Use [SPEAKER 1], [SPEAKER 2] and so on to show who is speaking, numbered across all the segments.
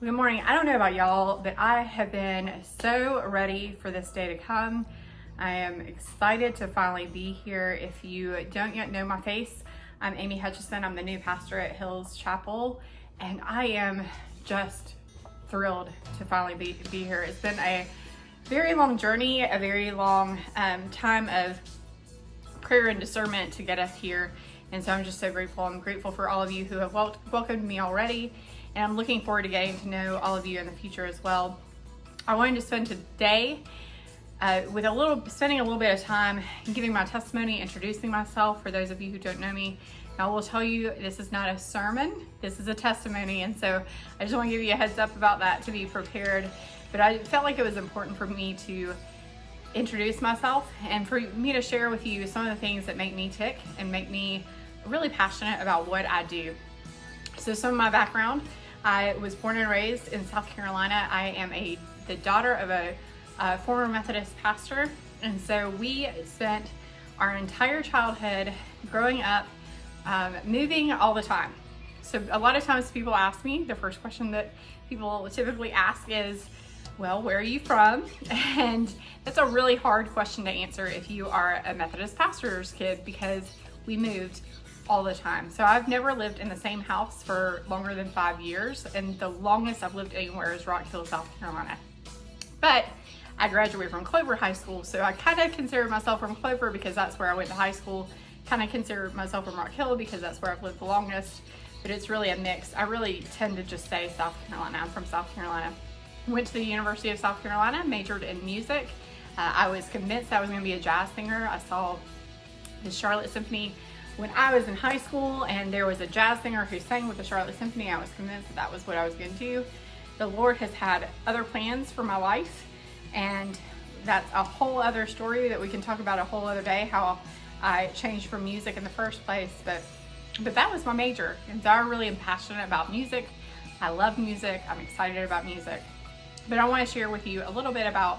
[SPEAKER 1] Good morning. I don't know about y'all, but I have been so ready for this day to come. I am excited to finally be here. If you don't yet know my face, I'm Amy Hutchison. I'm the new pastor at Hills Chapel, and I am just thrilled to finally be here. It's been a very long journey, a very long time of prayer and discernment to get us here. And so I'm just so grateful. I'm grateful for all of you who have welcomed me already. And I'm looking forward to getting to know all of you in the future as well. I wanted to spend today spending a little bit of time giving my testimony, introducing myself for those of you who don't know me. I will tell you, this is not a sermon, this is a testimony. And so I just want to give you a heads up about that to be prepared. But I felt like it was important for me to introduce myself and for me to share with you some of the things that make me tick and make me really passionate about what I do. So some of my background: I was born and raised in South Carolina. I am the daughter of a former Methodist pastor. And so we spent our entire childhood growing up, moving all the time. So a lot of times people ask me, the first question that people typically ask is, well, where are you from? And that's a really hard question to answer if you are a Methodist pastor's kid, because we moved all the time. So I've never lived in the same house for longer than 5 years, and the longest I've lived anywhere is Rock Hill, South Carolina. But I graduated from Clover High School, so I kind of consider myself from Clover because that's where I went to high school. Kind of consider myself from Rock Hill because that's where I've lived the longest, but it's really a mix. I really tend to just say South Carolina. I'm from South Carolina. Went to the University of South Carolina, majored in music. I was convinced I was going to be a jazz singer. I saw the Charlotte Symphony when I was in high school, and there was a jazz singer who sang with the Charlotte Symphony. I was convinced that was what I was going to do. The Lord has had other plans for my life, and that's a whole other story that we can talk about a whole other day, how I changed from music in the first place. But that was my major, and so I really am passionate about music. I love music. I'm excited about music. But I want to share with you a little bit about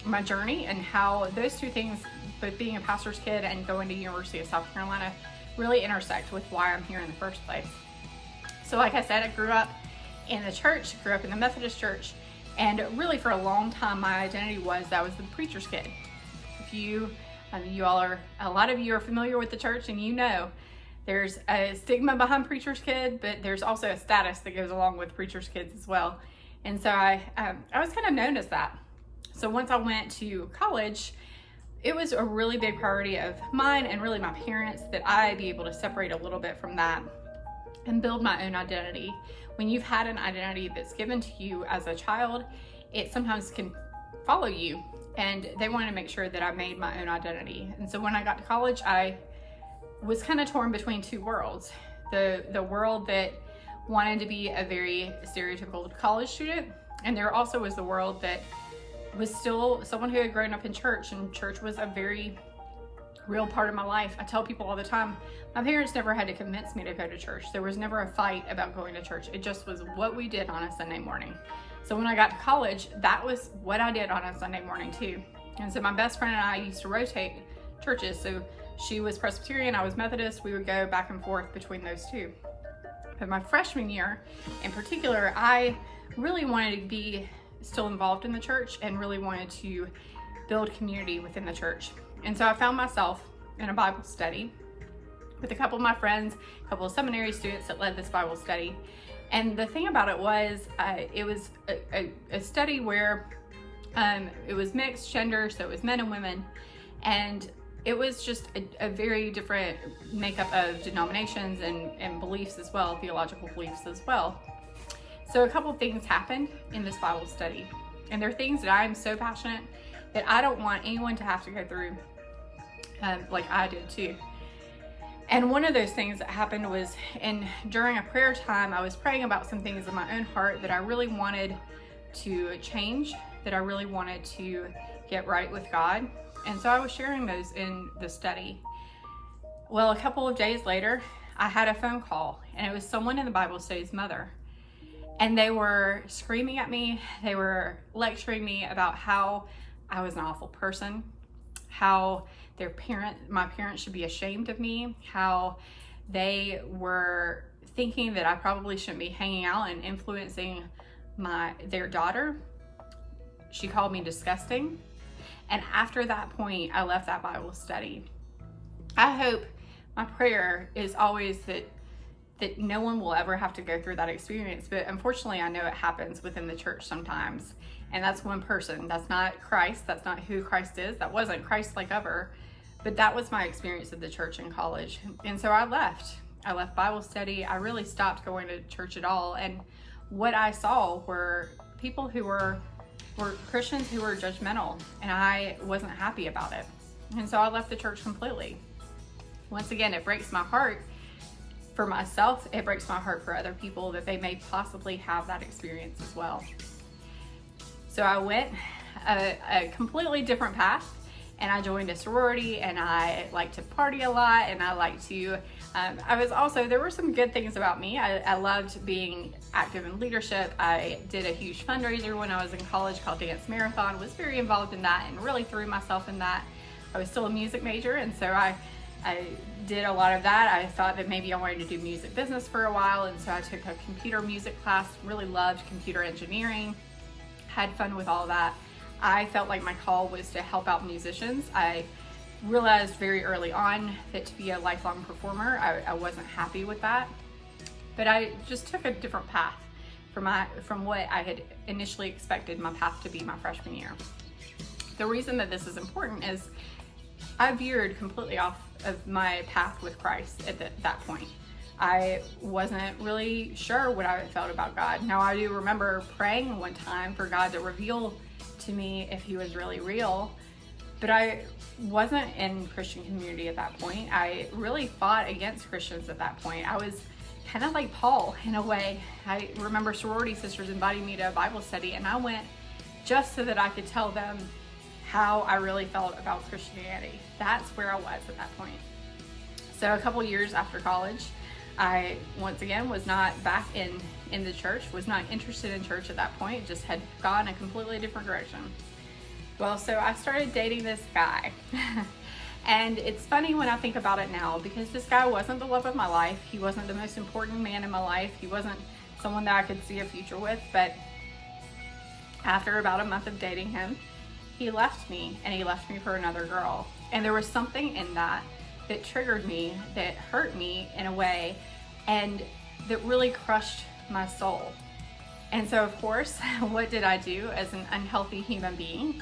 [SPEAKER 1] my journey and how those two things, both being a pastor's kid and going to University of South Carolina, really intersect with why I'm here in the first place. So like I said, I grew up in the church, grew up in the Methodist church, and really for a long time my identity was that I was the preacher's kid. If a lot of you are familiar with the church, and you know there's a stigma behind preacher's kid, but there's also a status that goes along with preacher's kids as well. And so I was kind of known as that. So once I went to college, it was a really big priority of mine and really my parents that I be able to separate a little bit from that and build my own identity. When you've had an identity that's given to you as a child, it sometimes can follow you, and they wanted to make sure that I made my own identity. And so when I got to college, I was kind of torn between two worlds. The world that wanted to be a very stereotypical college student, and there also was the world that was still someone who had grown up in church, and church was a very real part of my life. I tell people all the time, my parents never had to convince me to go to church. There was never a fight about going to church. It just was what we did on a Sunday morning. So when I got to college, that was what I did on a Sunday morning too. And so my best friend and I used to rotate churches. So she was Presbyterian, I was Methodist. We would go back and forth between those two. But my freshman year in particular, I really wanted to be still involved in the church and really wanted to build community within the church. And so I found myself in a Bible study with a couple of my friends, a couple of seminary students that led this Bible study. And the thing about it was a study where it was mixed gender, so it was men and women, and it was just a very different makeup of denominations and beliefs as well, theological beliefs as well. So a couple of things happened in this Bible study, and they're things that I am so passionate that I don't want anyone to have to go through like I did too. And one of those things that happened was during a prayer time, I was praying about some things in my own heart that I really wanted to change, that I really wanted to get right with God. And so I was sharing those in the study. Well, a couple of days later, I had a phone call, and it was someone in the Bible study's mother. And they were screaming at me. They were lecturing me about how I was an awful person, how my parents should be ashamed of me, how they were thinking that I probably shouldn't be hanging out and influencing their daughter. She called me disgusting. And after that point, I left that Bible study. I hope, my prayer is always that no one will ever have to go through that experience. But unfortunately, I know it happens within the church sometimes. And that's one person. That's not Christ. That's not who Christ is. That wasn't Christ-like ever. But that was my experience of the church in college. And so I left. I left Bible study. I really stopped going to church at all. And what I saw were people who were Christians who were judgmental. And I wasn't happy about it. And so I left the church completely. Once again, it breaks my heart for myself. It breaks my heart for other people that they may possibly have that experience as well. So I went a completely different path, and I joined a sorority, and I like to party a lot, and I like to, there were some good things about me. I loved being active in leadership. I did a huge fundraiser when I was in college called Dance Marathon, was very involved in that and really threw myself in that. I was still a music major, and so I did a lot of that. I thought that maybe I wanted to do music business for a while, and so I took a computer music class, really loved computer engineering, had fun with all that. I felt like my call was to help out musicians. I realized very early on that to be a lifelong performer, I wasn't happy with that. But I just took a different path from what I had initially expected my path to be my freshman year. The reason that this is important is I veered completely off of my path with Christ at that point. I wasn't really sure what I felt about God. Now, I do remember praying one time for God to reveal to me if he was really real, but I wasn't in Christian community at that point. I really fought against Christians at that point. I was kind of like Paul in a way. I remember sorority sisters inviting me to a Bible study, and I went just so that I could tell them how I really felt about Christianity. That's where I was at that point. So a couple years after college, I once again was not back in the church, was not interested in church at that point, just had gone a completely different direction. Well, so I started dating this guy. And it's funny when I think about it now, because this guy wasn't the love of my life. He wasn't the most important man in my life. He wasn't someone that I could see a future with. But after about a month of dating him, he left me, and he left me for another girl. And there was something in that triggered me, that hurt me in a way, and that really crushed my soul. And so, of course, what did I do as an unhealthy human being?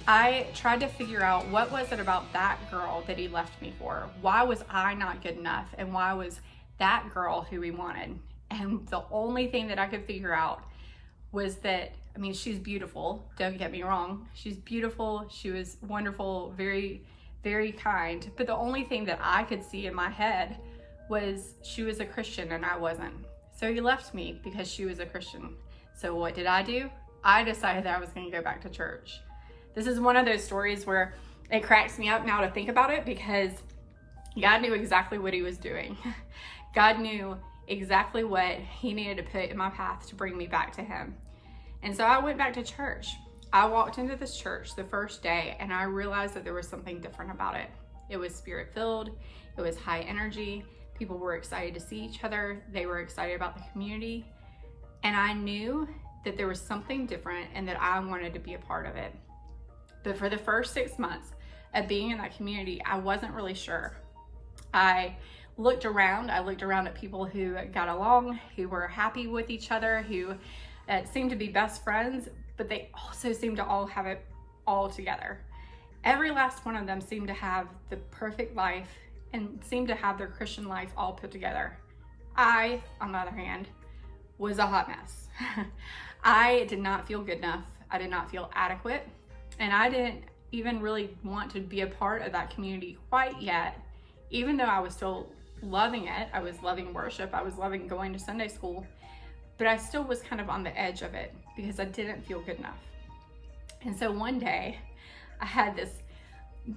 [SPEAKER 1] I tried to figure out what was it about that girl that he left me for. Why was I not good enough? And why was that girl who he wanted? And the only thing that I could figure out was that, I mean, she's beautiful, don't get me wrong. She's beautiful, she was wonderful, very, very kind. But the only thing that I could see in my head was she was a Christian and I wasn't. So he left me because she was a Christian. So what did I do? I decided that I was going to go back to church. This is one of those stories where it cracks me up now to think about it, because God knew exactly what he was doing. God knew exactly what he needed to put in my path to bring me back to him. And so I went back to church. I walked into this church the first day, and I realized that there was something different about it. It was spirit-filled. It was high energy. People were excited to see each other. They were excited about the community. And I knew that there was something different and that I wanted to be a part of it. But for the first 6 months of being in that community, I wasn't really sure. I looked around at people who got along, who were happy with each other, who seemed to be best friends, but they also seemed to all have it all together. Every last one of them seemed to have the perfect life and seemed to have their Christian life all put together. I, on the other hand, was a hot mess. I did not feel good enough. I did not feel adequate. And I didn't even really want to be a part of that community quite yet, even though I was still loving it. I was loving worship. I was loving going to Sunday school, but I still was kind of on the edge of it because I didn't feel good enough. And so one day I had this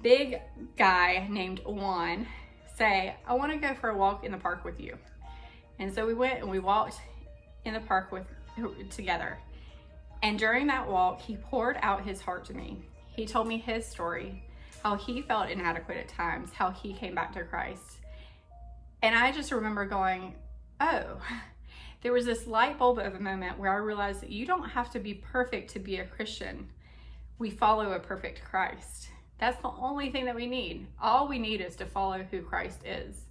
[SPEAKER 1] big guy named Juan say, I want to go for a walk in the park with you. And so we went and we walked in the park together. And during that walk, he poured out his heart to me. He told me his story, how he felt inadequate at times, how he came back to Christ. And I just remember going, oh, there was this light bulb of a moment where I realized that you don't have to be perfect to be a Christian. We follow a perfect Christ. That's the only thing that we need. All we need is to follow who Christ is.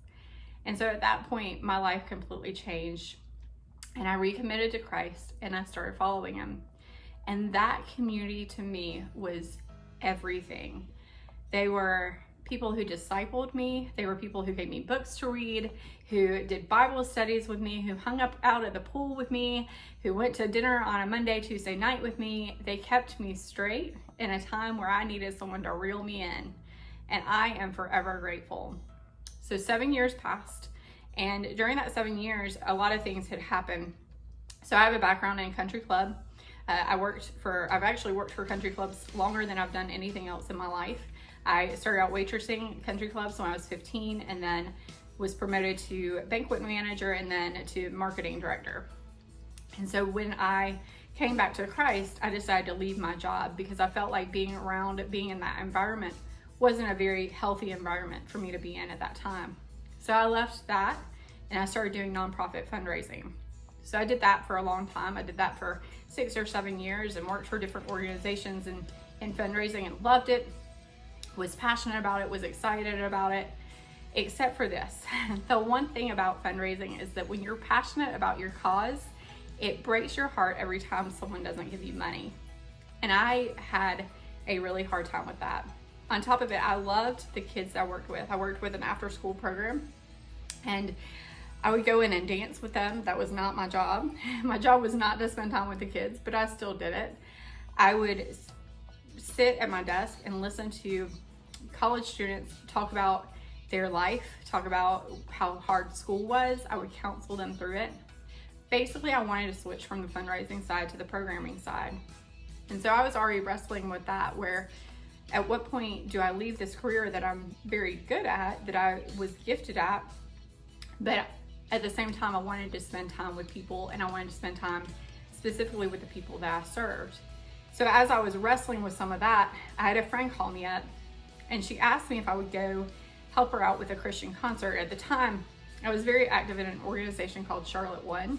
[SPEAKER 1] And so at that point, my life completely changed, and I recommitted to Christ and I started following him. And that community to me was everything. They were people who discipled me. They were people who gave me books to read, who did Bible studies with me, who hung up out at the pool with me, who went to dinner on a Monday, Tuesday night with me. They kept me straight in a time where I needed someone to reel me in. And I am forever grateful. So 7 years passed. And during that 7 years, a lot of things had happened. So I have a background in country club. I've actually worked for country clubs longer than I've done anything else in my life. I started out waitressing at country clubs when I was 15, and then was promoted to banquet manager and then to marketing director. And so when I came back to Christ, I decided to leave my job because I felt like being in that environment wasn't a very healthy environment for me to be in at that time. So I left that and I started doing nonprofit fundraising. So I did that for a long time. I did that for 6 or 7 years and worked for different organizations in fundraising and loved it, was passionate about it, was excited about it, except for this. The one thing about fundraising is that when you're passionate about your cause, it breaks your heart every time someone doesn't give you money. And I had a really hard time with that. On top of it, I loved the kids I worked with. I worked with an after school program, and I would go in and dance with them. That was not my job. My job was not to spend time with the kids, but I still did it. I would sit at my desk and listen to college students talk about their life, talk about how hard school was. I would counsel them through it. Basically, I wanted to switch from the fundraising side to the programming side. And so I was already wrestling with that, where at what point do I leave this career that I'm very good at, that I was gifted at, but at the same time, I wanted to spend time with people, and I wanted to spend time specifically with the people that I served. So as I was wrestling with some of that, I had a friend call me up, and she asked me if I would go help her out with a Christian concert. At the time, I was very active in an organization called Charlotte One.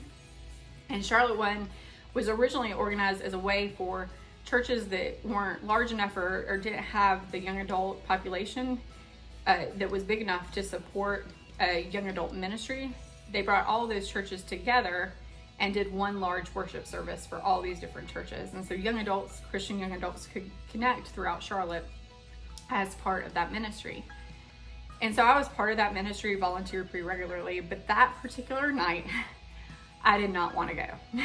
[SPEAKER 1] And Charlotte One was originally organized as a way for churches that weren't large enough or didn't have the young adult population that was big enough to support a young adult ministry. They brought all those churches together and did one large worship service for all these different churches. And so young adults, Christian young adults, could connect throughout Charlotte as part of that ministry. And so I was part of that ministry, volunteered pretty regularly, but that particular night, I did not want to go.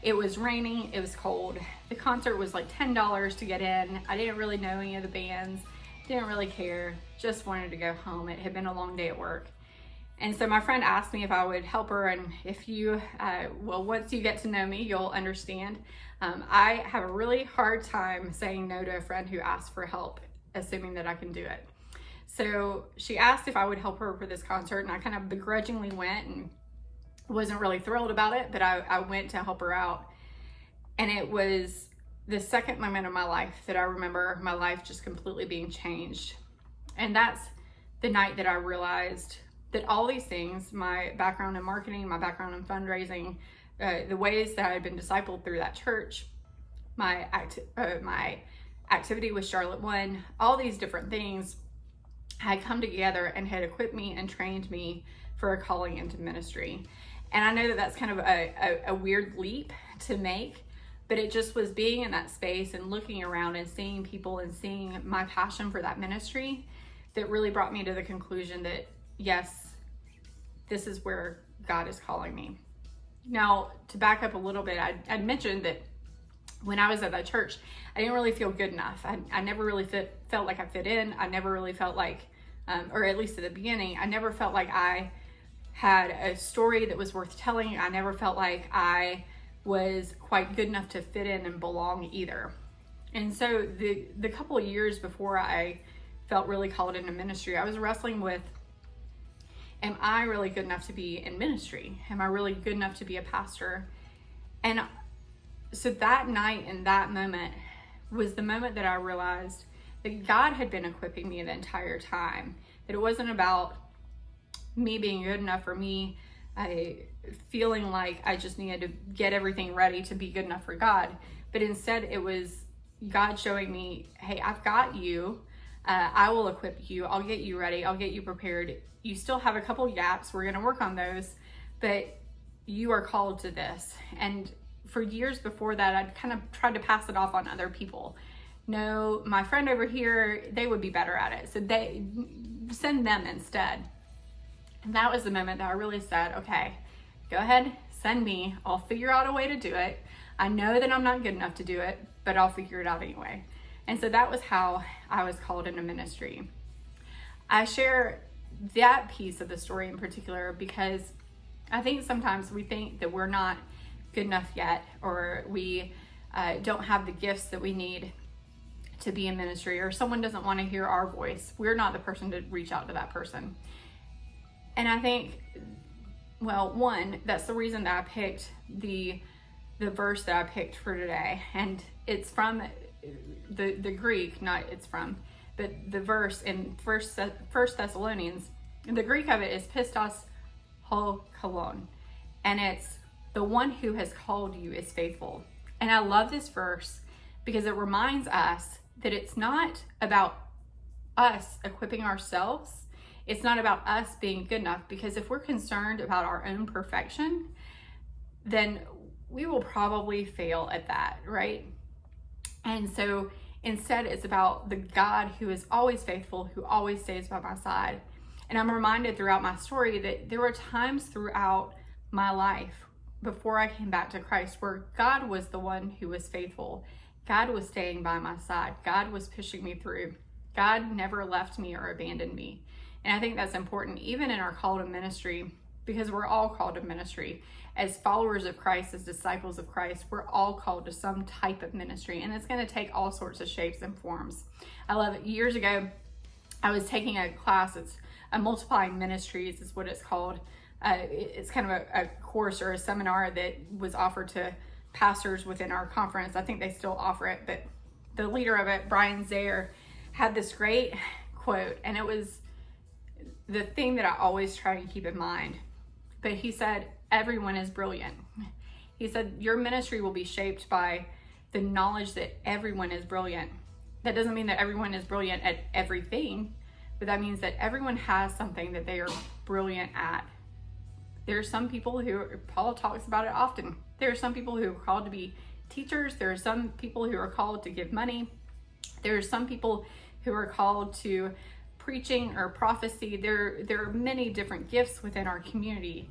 [SPEAKER 1] It was raining, it was cold. The concert was like $10 to get in. I didn't really know any of the bands, didn't really care, just wanted to go home. It had been a long day at work. And so my friend asked me if I would help her, and if you, once you get to know me, you'll understand. I have a really hard time saying no to a friend who asks for help, assuming that I can do it. So she asked if I would help her for this concert, and I kind of begrudgingly went and wasn't really thrilled about it, but I went to help her out. And it was the second moment of my life that I remember my life just completely being changed. And that's the night that I realized that all these things, my background in marketing, my background in fundraising, the ways that I had been discipled through that church, my activity with Charlotte One, all these different things had come together and had equipped me and trained me for a calling into ministry. And I know that that's kind of a weird leap to make, but it just was being in that space and looking around and seeing people and seeing my passion for that ministry that really brought me to the conclusion that, yes, this is where God is calling me. Now, to back up a little bit, I'd mentioned that when I was at that church, I didn't really feel good enough. I never really felt like I fit in. I never really felt like, or at least at the beginning, I never felt like I had a story that was worth telling. I never felt like I was quite good enough to fit in and belong either. And so the couple of years before I felt really called into ministry, I was wrestling with, am I really good enough to be in ministry? Am I really good enough to be a pastor? And so that night and that moment was the moment that I realized that God had been equipping me the entire time, that it wasn't about me being good enough or me feeling like I just needed to get everything ready to be good enough for God. But instead it was God showing me, hey, I've got you. I will equip you. I'll get you ready. I'll get you prepared. You still have a couple gaps. We're going to work on those, but you are called to this. And for years before that, I'd kind of tried to pass it off on other people. No, my friend over here, they would be better at it, so they send them instead. And that was the moment that I really said, okay, go ahead, send me. I'll figure out a way to do it. I know that I'm not good enough to do it, but I'll figure it out anyway. And so that was how I was called into ministry. I share that piece of the story in particular because I think sometimes we think that we're not good enough yet, or we don't have the gifts that we need to be in ministry, or someone doesn't want to hear our voice. We're not the person to reach out to that person. And I think, well, one, that's the reason that I picked the verse that I picked for today. And it's from the Greek, not it's from, but the verse in First Thessalonians. The Greek of it is pistos ho kalon. And it's the one who has called you is faithful. And I love this verse because it reminds us that it's not about us equipping ourselves. It's not about us being good enough, because if we're concerned about our own perfection, then we will probably fail at that, right? And so instead, it's about the God who is always faithful, who always stays by my side. And I'm reminded throughout my story that there were times throughout my life before I came back to Christ where God was the one who was faithful. God was staying by my side. God was pushing me through. God never left me or abandoned me. And I think that's important, even in our call to ministry, because we're all called to ministry. As followers of Christ, as disciples of Christ, we're all called to some type of ministry, and it's going to take all sorts of shapes and forms. I love it. Years ago, I was taking a class. It's a Multiplying Ministries is what it's called. It's kind of a course or a seminar that was offered to pastors within our conference. I think they still offer it, but the leader of it, Brian Zare, had this great quote, and it was the thing that I always try to keep in mind. But he said, everyone is brilliant. He said, your ministry will be shaped by the knowledge that everyone is brilliant. That doesn't mean that everyone is brilliant at everything, but that means that everyone has something that they are brilliant at. There are some people who, Paul talks about it often, there are some people who are called to be teachers. There are some people who are called to give money. There are some people who are called to preaching or prophecy. There are many different gifts within our community.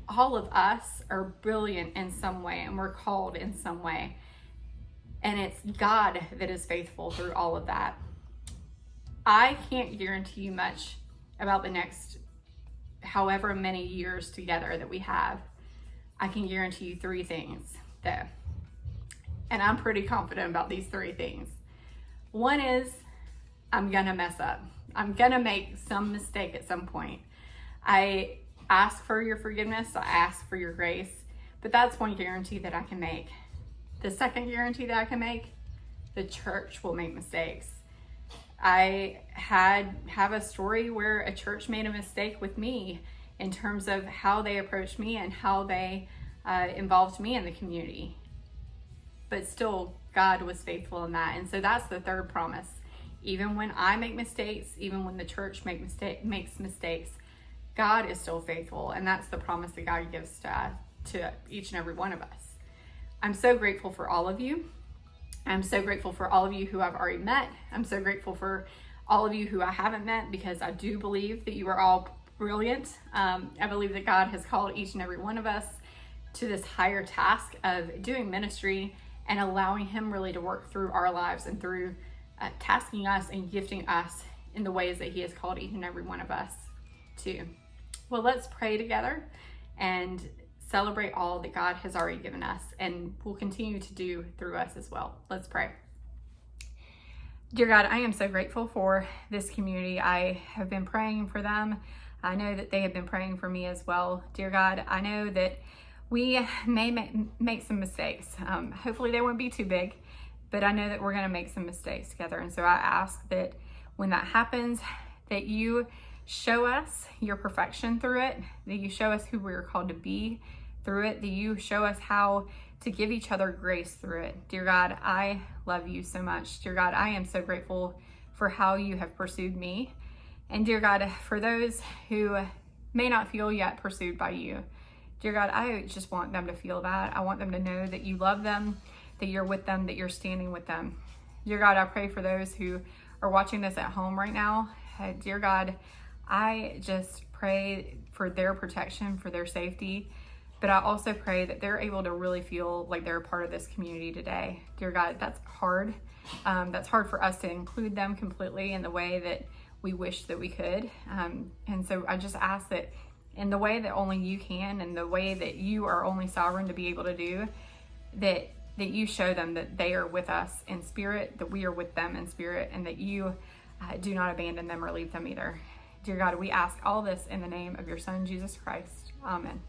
[SPEAKER 1] All of us are brilliant in some way, and we're called in some way. And it's God that is faithful through all of that. I can't guarantee you much about the next however many years together that we have. I can guarantee you 3 things though. And I'm pretty confident about these 3 things. One is I'm gonna mess up. I'm gonna make some mistake at some point. I ask for your forgiveness. I ask for your grace. But that's one guarantee that I can make. The second guarantee that I can make, the church will make mistakes. I have a story where a church made a mistake with me in terms of how they approached me and how they involved me in the community. But still, God was faithful in that. And so that's the third promise. Even when I make mistakes, even when the church makes mistakes, God is still faithful. And that's the promise that God gives to each and every one of us. I'm so grateful for all of you. I'm so grateful for all of you who I've already met. I'm so grateful for all of you who I haven't met, because I do believe that you are all brilliant. I believe that God has called each and every one of us to this higher task of doing ministry and allowing Him really to work through our lives and through tasking us and gifting us in the ways that He has called each and every one of us to. Well, let's pray together and celebrate all that God has already given us and will continue to do through us as well. Let's pray. Dear God, I am so grateful for this community. I have been praying for them. I know that they have been praying for me as well. Dear God, I know that we may make some mistakes. Hopefully they won't be too big, but I know that we're going to make some mistakes together. And so I ask that when that happens, that you show us your perfection through it, that you show us who we're called to be through it, that you show us how to give each other grace through it. Dear God, I love you so much. Dear God, I am so grateful for how you have pursued me. And dear God, for those who may not feel yet pursued by you, dear God, I just want them to feel that. I want them to know that you love them, that you're with them, that you're standing with them. Dear God, I pray for those who are watching this at home right now. Dear God, I just pray for their protection, for their safety, but I also pray that they're able to really feel like they're a part of this community today. Dear God, that's hard. That's hard for us to include them completely in the way that we wish that we could. And so I just ask that in the way that only you can, and the way that you are only sovereign to be able to do, that you show them that they are with us in spirit, that we are with them in spirit, and that you do not abandon them or leave them either. Dear God, we ask all this in the name of your Son, Jesus Christ. Amen.